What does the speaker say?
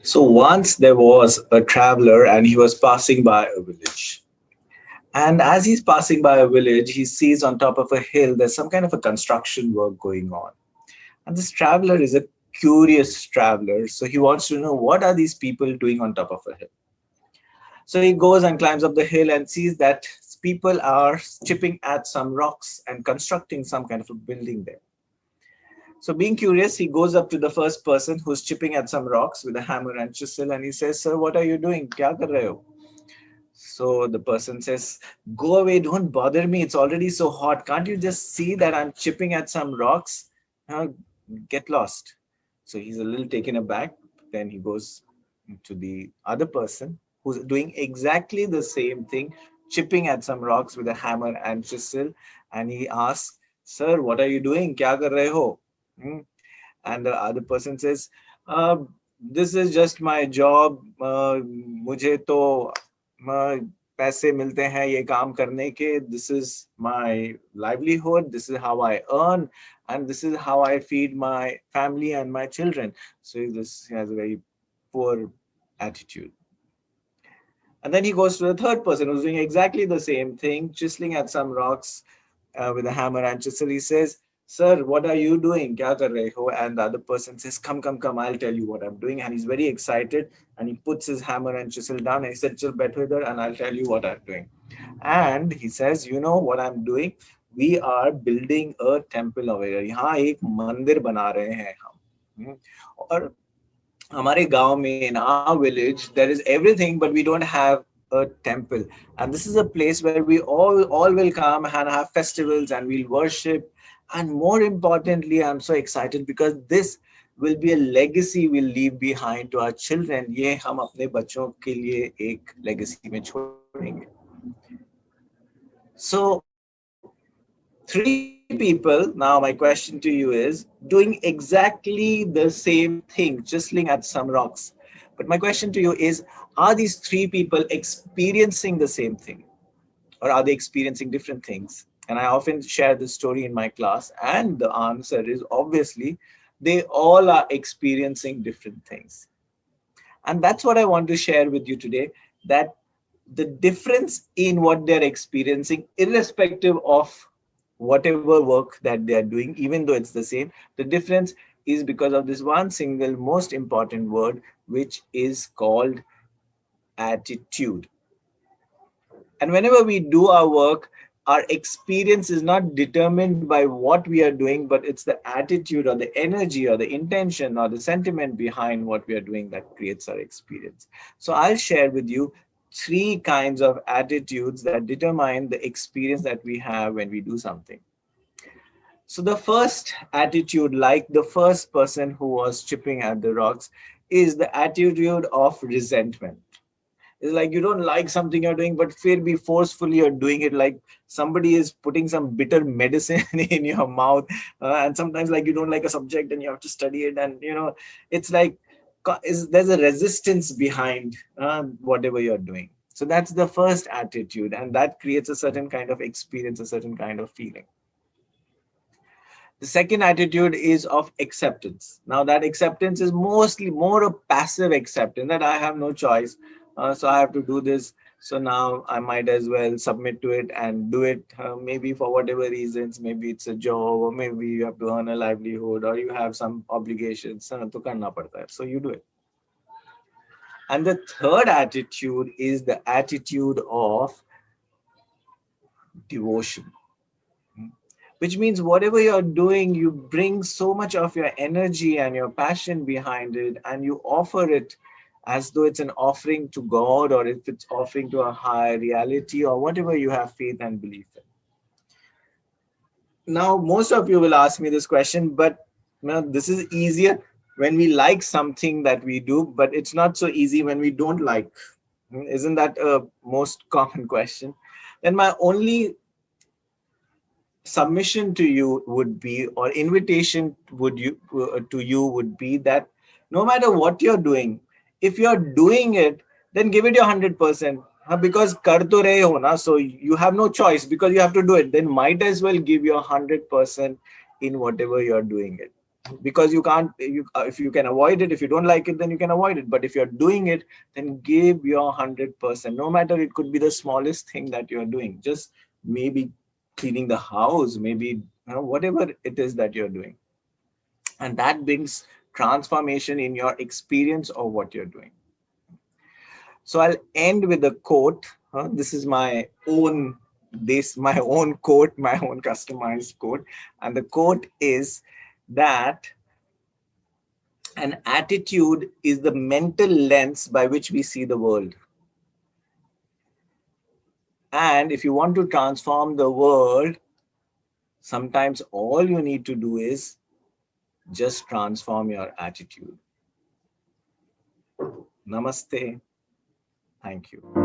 So once there was a traveler and he was passing by a village. And as he's passing by a village, he sees on top of a hill there's some kind of a construction work going on. And this traveler is a curious traveler. So he wants to know what are these people doing on top of a hill. So he goes and climbs up the hill and sees that people are chipping at some rocks and constructing some kind of a building there. So being curious, he goes up to the first person who's chipping at some rocks with a hammer and chisel and he says, "Sir, what are you doing? Kya kar rahe ho?" So the person says, "Go away, don't bother me. It's already so hot. Can't you just see that I'm chipping at some rocks? Uh, get lost." So he's a little taken aback. Then he goes to the other person who's doing exactly the same thing, chipping at some rocks with a hammer and chisel. And he asks, "Sir, what are you doing? Kya kar rahe ho?" Hmm? And the other person says, "This is just my job. मुझे तो पैसे मिलते हैं ये काम करने के. This is my livelihood. This is how I earn, and this is how I feed my family and my children." So this has a very poor attitude. And then he goes to the third person who's doing exactly the same thing, chiseling at some rocks with a hammer and chisel. He says, "Sir, what are you doing? Kya kar rahe ho?" And the other person says, "Come, come, come, I'll tell you what I'm doing." And he's very excited and he puts his hammer and chisel down and he said, "Chal baitho idhar and I'll tell you what I'm doing." And he says, "You know what I'm doing? We are building a temple over here. यहाँ एक मंदिर बना रहे हैं हम. और हमारे गांव में, in our village, there is everything, but we don't have a temple. And this is a place where we all will come and have festivals and we'll worship. And more importantly, I'm so excited because this will be a legacy we'll leave behind to our children. ये हम अपने बच्चों के लिए एक legacy में छोड़ेंगे." So three people, now my question to you is, doing exactly the same thing, chiseling at some rocks. But my question to you is, are these three people experiencing the same thing? Or are they experiencing different things? And I often share this story in my class, and the answer is obviously they all are experiencing different things. And that's what I want to share with you today, that the difference in what they're experiencing, irrespective of whatever work that they are doing, even though it's the same, the difference is because of this one single most important word, which is called attitude. And whenever we do our work, our experience is not determined by what we are doing, but it's the attitude or the energy or the intention or the sentiment behind what we are doing that creates our experience. So I'll share with you three kinds of attitudes that determine the experience that we have when we do something. So the first attitude, like the first person who was chipping at the rocks, is the attitude of resentment. It's like you don't like something you're doing, but feel be forcefully you're doing it, like somebody is putting some bitter medicine in your mouth. And sometimes like you don't like a subject and you have to study it. And, it's like there's a resistance behind whatever you're doing. So that's the first attitude. And that creates a certain kind of experience, a certain kind of feeling. The second attitude is of acceptance. Now that acceptance is mostly more a passive acceptance, that I have no choice. So I have to do this. So now I might as well submit to it and do it, maybe for whatever reasons. Maybe it's a job, or maybe you have to earn a livelihood, or you have some obligations. To karna padta hai. So you do it. And the third attitude is the attitude of devotion, which means whatever you're doing, you bring so much of your energy and your passion behind it, and you offer it as though it's an offering to God, or if it's offering to a higher reality, or whatever you have faith and belief in. Now, most of you will ask me this question, but this is easier when we like something that we do, but it's not so easy when we don't like. Isn't that a most common question? Then my only submission to you would be, or invitation to you would be, that no matter what you're doing, if you're doing it, then give it your 100%. Because kar to rahe ho na, so you have no choice because you have to do it. Then might as well give your 100% in whatever you're doing it. because you can't, if you can avoid it, if you don't like it, then you can avoid it. But if you're doing it, then give your 100%, no matter, it could be the smallest thing that you're doing, just maybe cleaning the house, maybe, whatever it is that you're doing, and that brings transformation in your experience of what you're doing. So I'll end with a quote. This is my own quote, my own customized quote. And the quote is that an attitude is the mental lens by which we see the world. And if you want to transform the world, sometimes all you need to do is just transform your attitude. Namaste. Thank you.